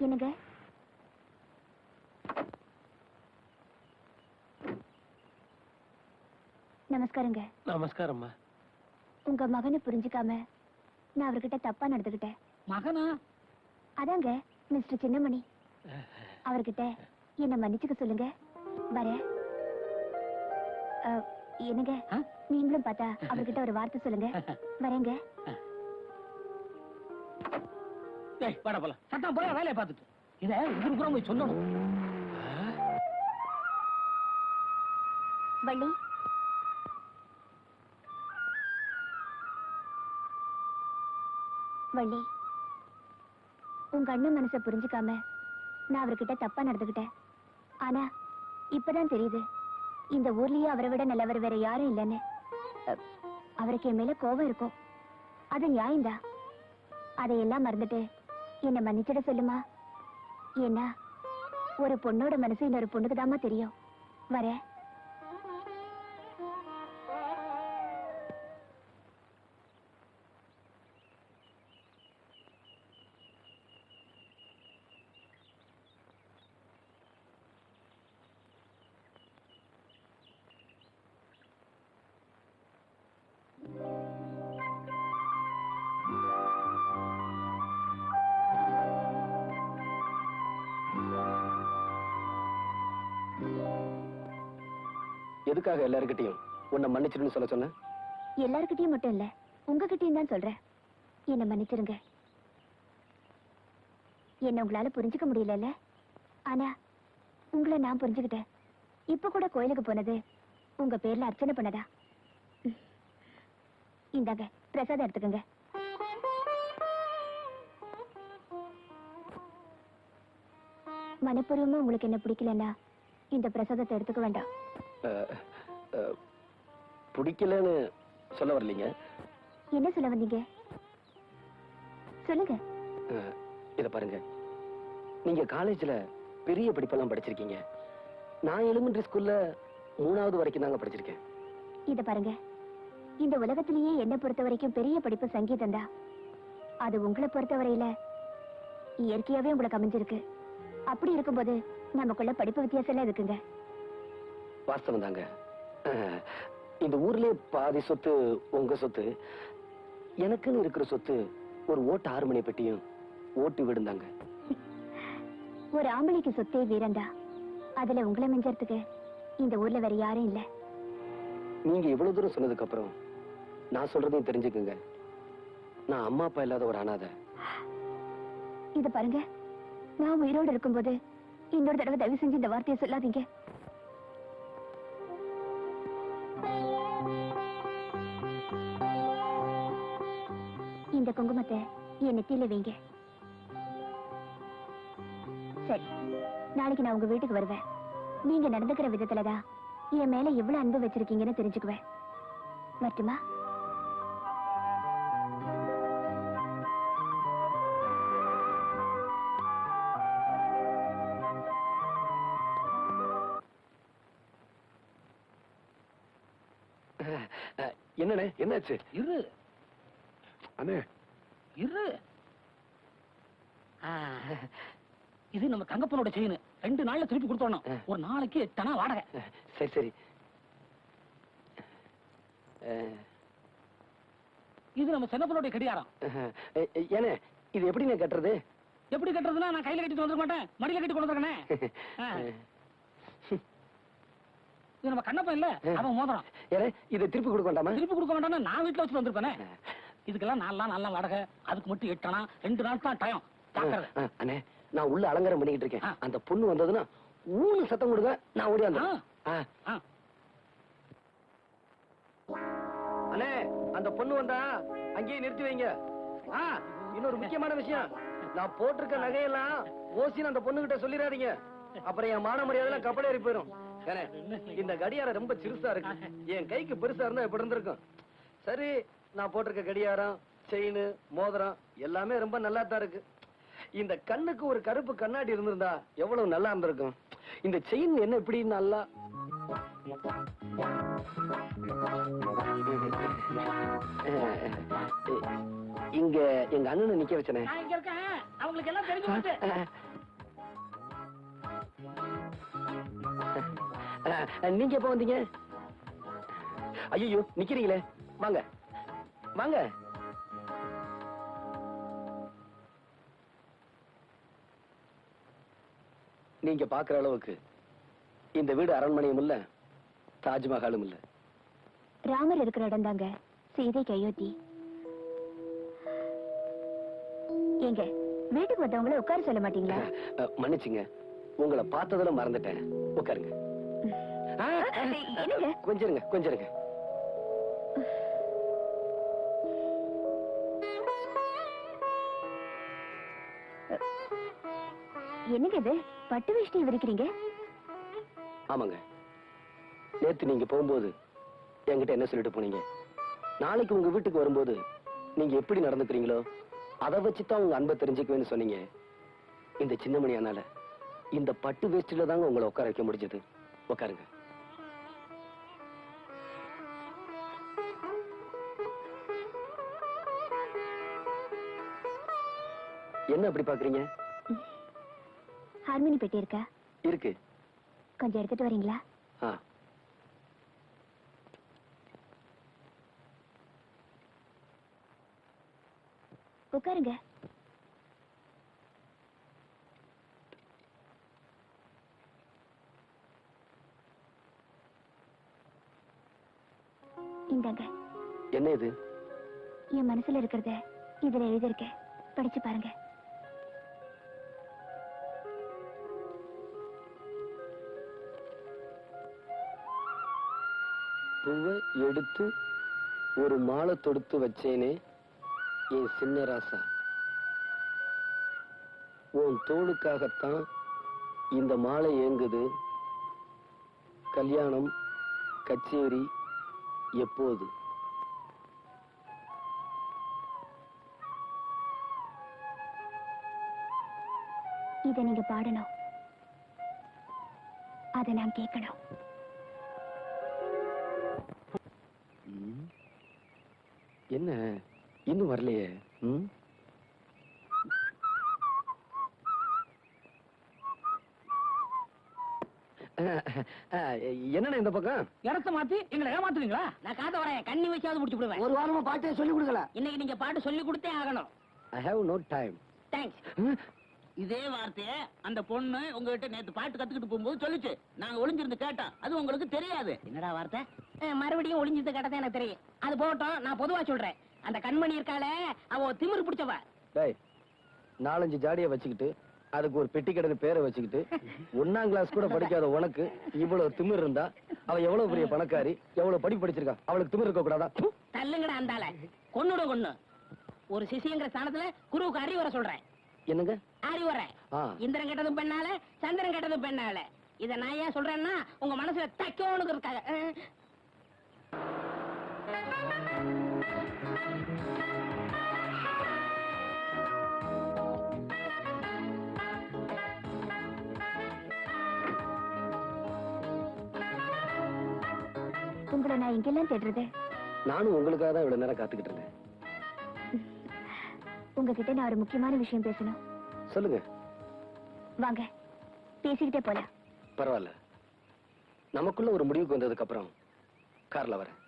என்னங்க? நமஸ்காரங்க. நமஸ்காரம்மா. உங்க மகனை புரிஞ்சுக்காம நான் அவர்கிட்ட தப்பா நடந்துகிட்டேன். மகனா? அதாங்க மிஸ்டர் சின்னமணி. அவர்கிட்ட என்ன மன்னிச்சுக்க சொல்லுங்க. வரேன். என்னங்க, நீங்களும் பார்த்தா அவர்கிட்ட ஒரு வார்த்தை சொல்லுங்க. வரேங்க. சட்டம் போல வேலையை பார்த்துட்டு இதை இதுக்கு போய் சொல்லணும். வள்ளி, வள்ளி, உங்க அண்ணன் மனசை புரிஞ்சுக்காம நான் அவர்கிட்ட தப்பா நடந்துகிட்டேன். ஆனா இப்பதான் தெரியுது இந்த ஊர்லயே அவரை விட நல்லவர் வேற யாரும் இல்லைன்னு. அவருக்கு என் மேல கோபம் இருக்கும், அது நியாயம்தான். அதையெல்லாம் மறந்துட்டு என்ன மன்னிச்சிட சொல்லுமா. ஏன்னா ஒரு பொண்ணோட மனசு இன்னொரு பொண்ணுக்கு தாமா தெரியும். வரேன். எதுக்காக எல்லார்கிட்டையும் உன்னை மன்னிச்சிருன்னு சொல்ல சொன்ன? எல்லார்கிட்டயும் மட்டும் இல்ல, உங்ககிட்டயும் தான் சொல்றேன். என்ன மன்னிச்சிருங்க. என்ன உங்களால புரிஞ்சுக்க முடியல, ஆனா உங்களை நான் புரிஞ்சுக்கிட்டேன். இப்ப கூட கோயிலுக்கு போனது உங்க பேர்ல அர்ச்சனை பண்ணதா. இந்தாங்க பிரசாதம் எடுத்துக்கங்க. மனப்பூர்வமா உங்களுக்கு என்ன பிடிக்கலன்னா இந்த பிரசாதத்தை எடுத்துக்க வேண்டாம். பிடிக்கலன்னு சொல்ல வரலீங்க. என்ன சொல்ல வந்தீங்க? சொல்லுங்க. இத பாருங்க, நீங்க காலேஜ்ல பெரிய படிப்பெல்லாம் படிச்சிருக்கீங்க. நான் எலிமெண்டரி ஸ்கூல்ல 3வது வரைக்கும் தாங்க படிச்சிருக்கேன். இத பாருங்க, இந்த உலகத்திலேயே என்ன பொறுத்த வரைக்கும் பெரிய படிப்பு சங்கீதம் தான். அது உங்களை பொறுத்தவரையில இயற்கையாவே உங்களுக்கு அமைஞ்சிருக்கு. அப்படி இருக்கும்போது நமக்குள்ள படிப்பு வித்தியாசம் எல்லாம் இருக்குங்க. வாஸ்தவம் தாங்க. இந்த ஊர்லயே பாதி சொத்து உங்க சொத்து. எனக்குன்னு இருக்கிற சொத்து ஒரு ஓட்டு 6 மணி பெட்டியும் ஓட்டு விடுந்தாங்க. ஒரு ஆம்பளைக்கு சொத்தே வீரந்தா. அதுல உங்களை மிஞ்சறதுக்கு இந்த ஊர்ல வேற யாரும் இல்ல. நீங்க இவ்வளவு தூரம் சொன்னதுக்கு அப்புறம் நான் சொல்றதையும் தெரிஞ்சுக்குங்க. நான் அம்மா அப்பா இல்லாத ஒரு அனாதை. இது பாருங்க, நான் உயிரோடு இருக்கும்போது இன்னொரு தடவை தயவு செஞ்சு இந்த வார்த்தையை சொல்லாதீங்க. இந்த குங்குமத்தை என் நெத்தியில வைங்க. சரி, நாளைக்கு நான் உங்க வீட்டுக்கு வருவேன். நீங்க நடந்துக்கிற விதத்துலதான் என் மேல எவ்வளவு அன்பு வச்சிருக்கீங்கன்னு தெரிஞ்சுக்குவேன். மட்டுமா? என்னண்ணே, என்னாச்சு? இரு அண்ணே, இரு. இது நம்ம தங்கப்பனோட செயின். 2 நாள்ல திருப்பி கொடுத்தோம். ஒரு நாளைக்கு 8 வாடகை. சரி சரி. இது நம்ம சின்னப்பனோட கடியாரம். ஏனே, இது எப்படி நான் கட்டுறது? எப்படி கட்டுறதுன்னா, நான் கையில கட்டிட்டு வந்துட மாட்டேன், மடியில கட்டி கொண்டு வந்துருக்கேன். இது நம்ம கண்ணப்பன் இல்ல, அவன் மோதிரம். ஏனே, இதை திருப்பி கொடுக்க வேண்டாமா? திருப்பி கொடுக்க வேண்டாம், நான் வீட்டுல வச்சுட்டு வந்திருப்பேனே. இதுக்கெல்லாம் 4 நாள் நல்ல வாடகை. அதுக்கு மட்டும் 8 2 நாள் தான் டைம். அண்ணே, நான் உள்ள அலங்காரம் பண்ணிக்கிட்டு இருக்கேன். அந்த பொண்ணு வந்ததுன்னா ஊனு சத்தம் கொடுங்க, நான் ஓடி வந்தேன். அண்ணே, அந்த பொண்ணு வந்தா அங்கேயே நிறுத்தி வைங்க. இன்னொரு முக்கியமான விஷயம், நான் போட்டிருக்க நகையெல்லாம் ஓசின்னு அந்த பொண்ணு கிட்ட சொல்லிடாதீங்க. அப்புறம் என் மான மரியாதை கப்பல் ஏறி போயிடும். இந்த கடியாரம் ரொம்ப சிறுசா இருக்கு, என் கைக்கு பெருசா இருந்தா எப்படி இருந்திருக்கும். சரி, நான் போட்டிருக்க கடியாரம், செயின், மோதிரம் எல்லாமே ரொம்ப நல்லா தான் இருக்கு. இந்த கண்ணுக்கு ஒரு கருப்பு கண்ணாடி இருந்திருந்தா எவ்வளவு நல்லா இருந்திருக்கும். இந்த செயின் என்ன இப்படி நல்லா இங்க எங்க அண்ணனை நிக்க வச்சனே. நான் இங்க இருக்கேன், அவ அவங்களுக்கு எல்லாம் தெரிஞ்சு போச்சு. நீங்க எப்ப வந்தீங்க? ஐயோ நிக்கிறீங்களே, வாங்க வாங்க. நீங்க பாக்குற அளவுக்கு இந்த வீடு அரண்மனையும் இல்ல, தாஜ்மஹாலும் இல்ல. ராமர் இருக்கிற இடம் தாங்க சீதைக்கு அயோத்தி. எங்க வீட்டுக்கு வந்தவங்கள உட்கார சொல்ல மாட்டீங்களா? மன்னிச்சுங்க, உங்களை பார்த்ததுல மறந்துட்டேன். உட்காருங்க. என்னங்க? கொஞ்சிருங்க கொஞ்சிருங்க. என்னங்க இது பட்டு வேஷ்டி விரிக்கிறீங்க? ஆமாங்க, நேத்து நீங்க போகும்போது என்கிட்ட என்ன சொல்லிட்டு போனீங்க? நாளைக்கு உங்க வீட்டுக்கு வரும்போது நீங்க எப்படி நடந்துக்கிறீங்களோ அதை வச்சுதான் உங்க அன்பை தெரிஞ்சுக்குவேன்னு சொன்னீங்க. இந்த சின்னமணியானால இந்த பட்டு வேஷ்டில தாங்க உங்களை உட்கார வைக்க முடிஞ்சது. உட்காருங்க. என்ன அப்படி பாக்குறீங்க? ஹார்மோனி பெட்டி இருக்கா? இருக்கு. கொஞ்சம் எடுத்துட்டு வரீங்களா? உட்காருங்க. இந்தாங்க. என்ன இது? என் மனசுல இருக்கிறத இதுல எழுதிருக்கேன், படிச்சு பாருங்க. பூவை எடுத்து ஒரு மாலை தொடுத்து வச்சேனே என் சின்ன ராசா, உன் தோளுக்காகத்தான் இந்த மாலை ஏங்குது. கல்யாணம் கச்சேரி எப்போது? இத நீங்க பாடணும், அதை நான் கேட்கணும். என்ன இன்னும் வரலையே? என்ன இந்த பக்கம் இடத்த மாத்தி எங்களை ஏமாத்துறீங்களா? நான் காத்த வரேன், கண்ணி வச்சாவது முடிச்சு விடுவேன். ஒரு வாரமா பாட்டே சொல்லி கொடுக்கல. இன்னைக்கு நீங்க பாட்டு சொல்லி கொடுத்தே ஆகணும். I have no time. Thanks. இதே வார்த்தைய அந்த பொண்ணு உங்ககிட்ட நேத்து பாட்டு கத்துக்கிட்டு போகும்போது சொல்லுச்சு. நாங்க ஒளிஞ்சிருந்து கேட்டோம், அது உங்களுக்கு தெரியாது. என்னடா வார்த்தை? மறுபடியும் ஒளிஞ்சிருந்து கேட்டதே எனக்கு தெரியும். அது போட்டோம், நான் பொதுவா சொல்றேன். அந்த கண்மணி இருக்காளே, அவ திமிரு பிடிச்சவ. டேய், 4-5 ஜாடிய வச்சுக்கிட்டு அதுக்கு ஒரு பெட்டி கடை பேரை வச்சுக்கிட்டு 1ஆம் கிளாஸ் கூட படிக்காத உனக்கு இவ்வளவு திமிர் இருந்தா அவ எவ்வளவு பெரிய பணக்காரி, எவ்வளவு படிப்பு படிச்சிருக்கா? அவளுக்கு திமிர் இருக்க கூடாதா? தள்ளுங்கடா அந்தால. கொன்னுட கொன்னு. ஒரு சிசிங்கிற ஸ்தானத்துல குருவுக்கு அறிவுரை சொல்றேன். என்னங்க அறிவுரை? இந்திரன் கெட்டதும் பெண்ணால, சந்திரன் கெட்டதும் பெண்ணால. இத நான் ஏன் சொல்றேன்னா உங்க மனசுல தைக்கோனுக்கு இருக்காங்க. உங்களை நான் எங்கெல்லாம் தேடுறது? நானும் உங்களுக்காக தான் இவ்வளவு நேரம் காத்துக்கிட்டு இருந்தேன். உங்ககிட்ட நான் ஒரு முக்கியமான விஷயம் பேசணும். சொல்லுங்க. வாங்க, பேசிக்கிட்டே போலாம். பரவாயில்ல, நமக்குள்ள ஒரு முடிவுக்கு வந்ததுக்கு அப்புறம் கார்ல வரேன்.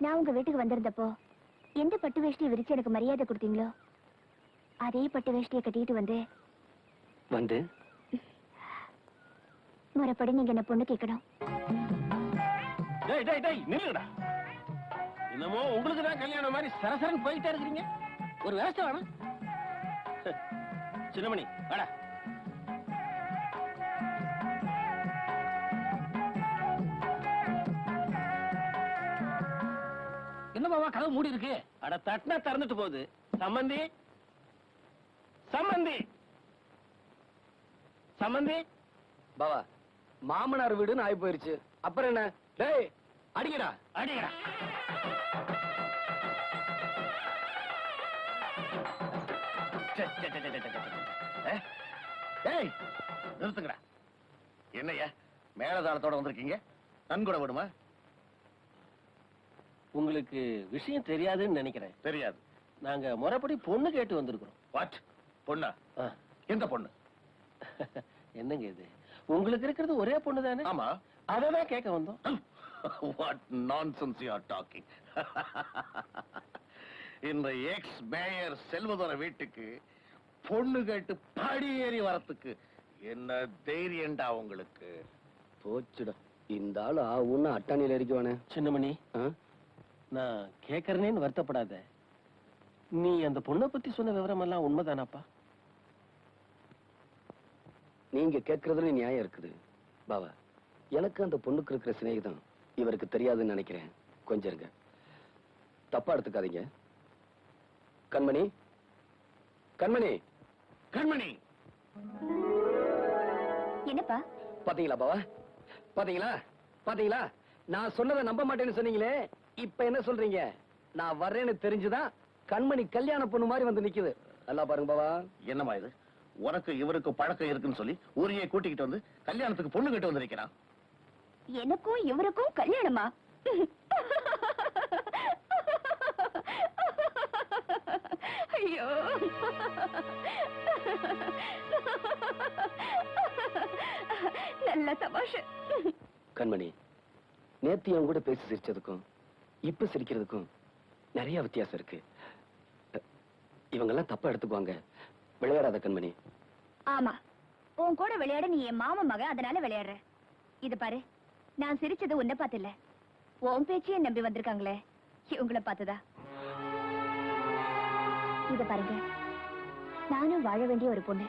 நான் உங்க வீட்டுக்கு வந்திருந்தப்போ எந்த பட்டு வேஷ்டியை விரிச்சு எனக்கு மரியாதை கொடுத்தீங்களோ அதே பட்டு வேஷ்டியை கட்டிட்டு வந்து முறைப்படி நீங்க என்ன பொண்ணு கேட்கணும். டேய் டேய் டேய் நில்லுடா. என்னமோ உங்களுக்கு தான் கல்யாணம் மாதிரி சரசரன் போயிட்டே இருக்கீங்க. ஒரு விவசாய வேணும். சின்னமணி வாடா. என்ன பாவா கதவு மூடி இருக்கு? அட தட்டினா திறந்துட்டு போகுது. சம்பந்தி சம்பந்தி சம்பந்தி. பாவா, மாமனார் வீடுன்னு ஆகி போயிருச்சு. அப்புறம் என்ன? டேய், அடிக்கடா அடிக்கடா. ஏய், நிறுத்துங்கடா. என்னய்யா மேலதாளத்தோட வந்திருக்கீங்க? நன்கொடை விடுமா? உங்களுக்கு விஷயம் தெரியாதுன்னு நினைக்கிறேன். தெரியாது. நாங்க முறைப்படி பொண்ணு கேட்டு வந்திருக்கிறோம். வாட்? பொண்ணா? ஆ. எந்த பொண்ணு? என்னங்க இது, உங்களுக்கு இருக்கிறது ஒரே பொண்ணு தானே? ஆமா. அததான் கேட்க வந்தோம். What nonsense you are talking. இந்த எக்ஸ் மேயர் செல்வதோர வீட்டுக்கு பொண்ணு கேட்டு படி ஏறி வரத்துக்கு என்ன தைரியம்டா உங்களுக்கு? போச்சுடா, இந்த ஆளு ஆவுன்னு அட்டாணியில அடிக்குவானே. சின்னமணி, ஆ? நான் கேட்கறேன்னு வருத்தப்படாத. நீ அந்த பொண்ணை பத்தி சொன்ன விவரம் எல்லாம் உண்மைதானாப்பா? நீங்க கேட்கறதுல நியாயம் இருக்குது பாவா. எனக்கு அந்த பொண்ணுக்கு இருக்கிற சிநேகிதம் இவருக்கு தெரியாதுன்னு நினைக்கிறேன். கொஞ்சம் இருங்க, தப்பா எடுத்துக்காதீங்க. கண்மணி, கண்மணி, கண்மணி, என்னப்பா? பாத்தீங்களா பாவா? பாத்தீங்களா? பாத்தீங்களா? நான் சொன்னதை நம்ப மாட்டேன்னு சொன்னீங்களே, இப்ப என்ன சொல்றீங்க? நான் வர்றேன்னு தெரிஞ்சுதான் கண்மணி கல்யாண பொண்ணு மாதிரி வந்து நிக்குது. நல்லா பாருங்க பாவா. என்னம்மா இது? உனக்கு இவருக்கு பழக்கம் இருக்குன்னு சொல்லி ஊரையே கூட்டிக்கிட்டு வந்து கல்யாணத்துக்கு பொண்ணு கேட்டு வந்திருக்கிறான். எனக்கும் இவருக்கும் கல்யாணமா? ஐயோ, நல்ல தமாஷு. கண்மணி, நேத்து என் கூட பேசி சிரிச்சதுக்கும் இப்ப சிரிக்கிறதுக்கும் நிறைய வித்தியாசம் இருக்கு. இவங்கெல்லாம் தப்பா எடுத்துக்குவாங்க. விளையாடாத கண்மணி. ஆமா, உன் கூட விளையாட நீ என் மாமன் மகன், அதனால விளையாடுற. இது பாரு, நான் சிரிச்சது உன்னை பார்த்து இல்ல, உன் பேச்சையே நம்பி வந்திருக்காங்களே இவங்கள பார்த்துதா. இத பாருங்க, நானும் வாழ வேண்டிய ஒரு பொண்ணு.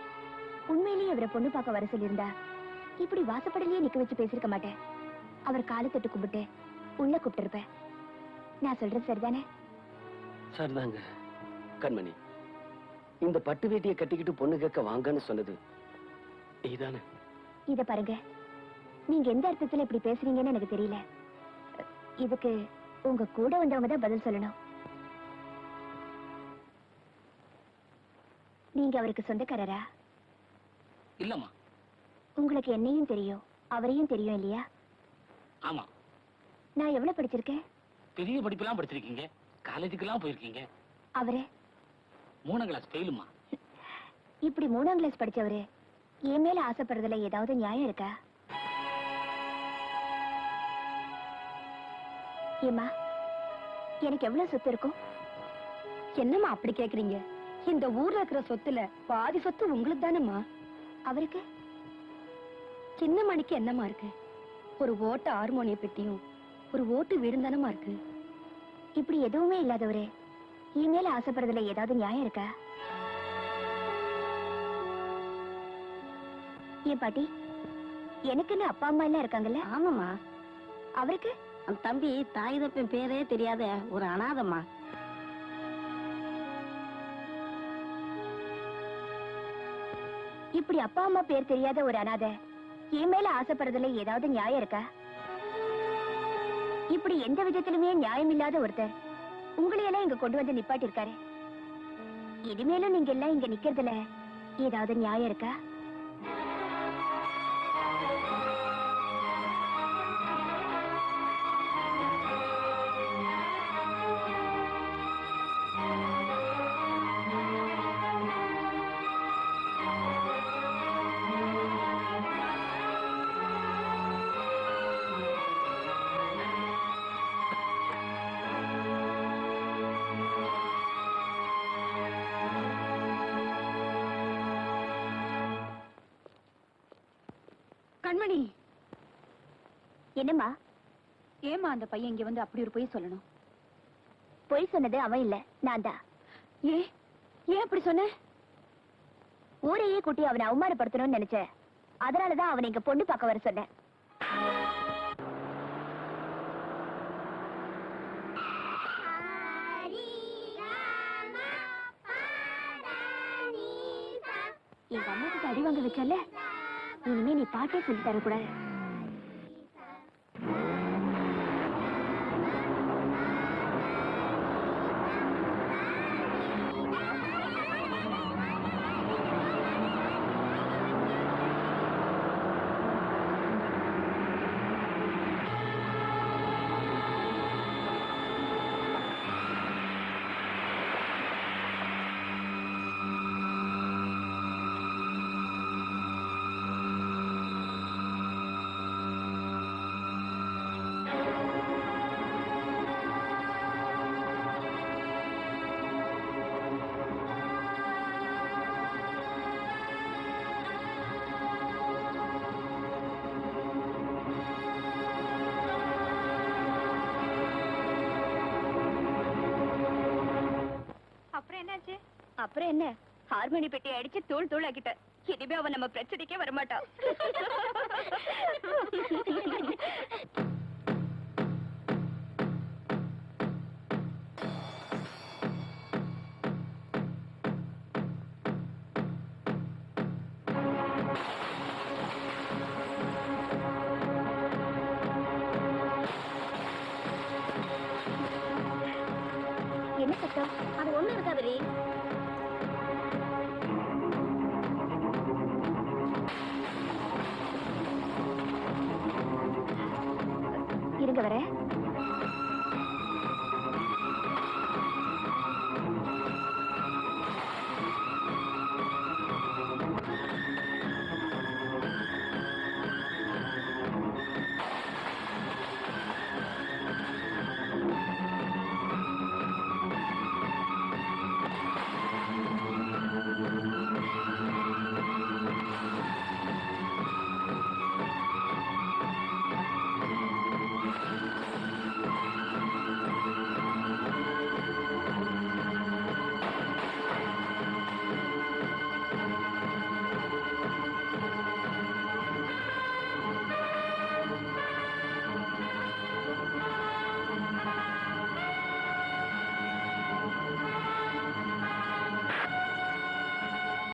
உண்மையிலேயே அவரை பொண்ணு பார்க்க வர சொல்லியிருந்தா இப்படி வாசப்படலையே நிக்க வச்சு பேசிருக்க மாட்டேன். அவர் காலை தொட்டு கும்பிட்டு உள்ள கூப்பிட்டு இருப்பேன். நான் சொல்றது சரிதானே? சரிதாங்க. கண்மணி, இந்த பட்டு வேட்டியை கட்டிக்கிட்டு பொண்ணு கேட்க வாங்கன்னு சொன்னது நீதானே? இத பாருங்க, நீங்க எந்த அர்த்தத்துல இப்படி பேசுறீங்கன்னு எனக்கு தெரியல. இதுக்கு உங்க கூட வந்தவங்க தான் பதில் சொல்லணும். நீங்க அவருக்கு சொந்தக்காரரா? இல்லம்மா. உங்களுக்கு என்னையும் தெரியும், அவரையும் தெரியும் இல்லையா? ஆமா. நான் எவ்வளவு படிச்சிருக்கேன்? பெரிய படிப்பெல்லாம் படிச்சிருக்கீங்க, காலேஜுக்கெல்லாம் போயிருக்கீங்க. அவரு 3ஆம் கிளாஸ் ஃபெயிலுமா. இப்படி 3ஆம் கிளாஸ் படிச்சவரு என் மேல ஆசைப்படுறதுல ஏதாவது நியாயம் இருக்கா? ஏமா, எனக்கு எவ்வளவு சொத்து இருக்கும்? என்னம்மா அப்படி கேக்குறீங்க? இந்த ஊர்ல இருக்கிற சொத்துல பாதி சொத்து உங்களுக்கு தானேம்மா. அவருக்கு சின்ன மணிக்கு என்னமா இருக்கு? ஒரு ஓட்டு ஹார்மோனிய பெட்டியும் ஒரு ஓட்டு வீடும் தானமா இருக்கு. இப்படி எதுவுமே இல்லாதவரு என் மேல ஆசைப்படுறதுல ஏதாவது நியாயம் இருக்கா? ஏன் பாட்டி, எனக்குன்னு அப்பா அம்மா எல்லாம் இருக்காங்கல்ல? ஆமாமா. அவருக்கு அந்த தம்பி தாய் தப்பன் பேரே தெரியாத ஒரு அனாதம்மா. இப்படி அப்பா அம்மா பேர் தெரியாத ஒரு அனாதை என் மேல ஆசைப்படுறதுல ஏதாவது நியாயம் இருக்கா? இப்படி எந்த விதத்திலுமே நியாயம் இல்லாத ஒருத்தர் உங்களையெல்லாம் இங்க கொண்டு வந்து நிப்பாட்டி இருக்காரு. இனிமேலும் நீங்க எல்லாம் இங்க நிக்கிறதுல ஏதாவது நியாயம் இருக்கா? கண்மணி, என்னம்மா? ஏமா அந்த பையன் இங்க வந்து அப்படி ஒரு பொய் சொல்லணும்? பொய் சொன்னது அவன் இல்ல, நான் தான். ஏன் அப்படி சொன்ன? ஊரையே கூட்டி அவனை அவமானப்படுத்தணும்னு நினைச்சேன். அதனாலதான் அவனை இங்க பொண்ணு பார்க்க வர சொன்னேன். எங்க அம்மா கிட்ட அடி வாங்க வச்சல, இனிமே நீ பாட்டே சொல்லி தரக்கூடாது. என்னாச்சு? அப்புறம் என்ன, ஹார்மோனி பெட்டி அடிச்சு தூள் தூள் ஆக்கிட்ட. இனிமே அவன் நம்ம பிரச்சனைக்கே வரமாட்டா. என்ன சத்தம்? அது ஒண்ணு இருக்காதுரி. இருங்க வரேன்.